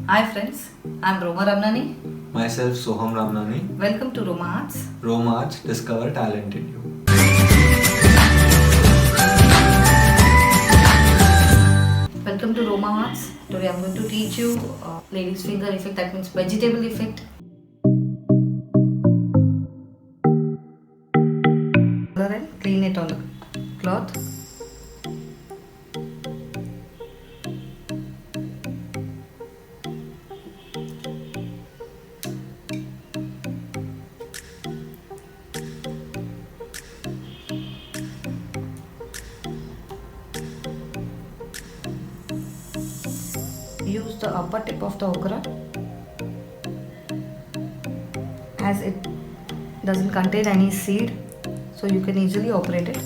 Hi friends, I'm Roma Ramnani. Myself, Soham Ramnani. Welcome to Roma Arts. Roma Arts, discover talent in you. Welcome to Roma Arts. Today I'm going to teach you ladies finger effect, that means vegetable effect. Color and clean it on the cloth. Use the upper tip of the okra as it doesn't contain any seed, so you can easily operate it.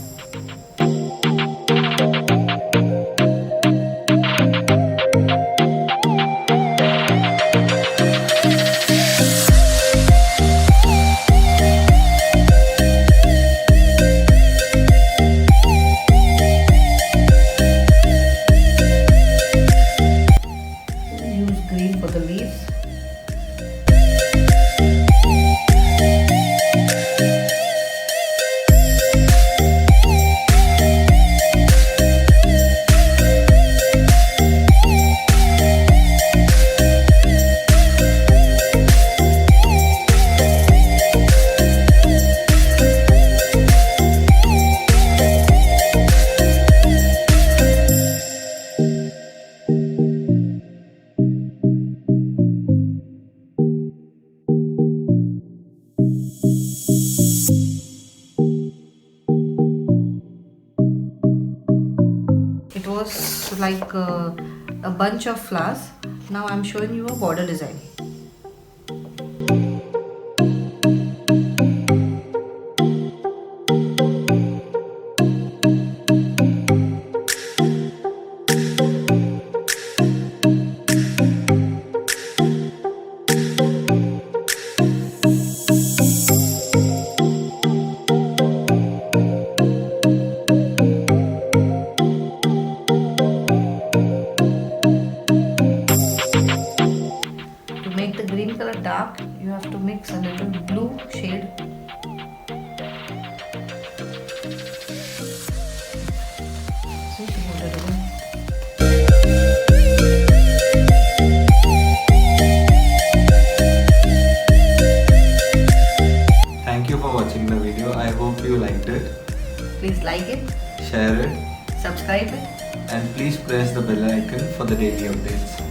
Use green for the leaves. It was like a bunch of flowers. Now I'm showing you a border design. To make the green color dark, you have to mix a little blue shade. See the border design. Thank you for watching the video. I hope you liked it. Please like it, Share it subscribe it. and please press the bell icon for the daily updates.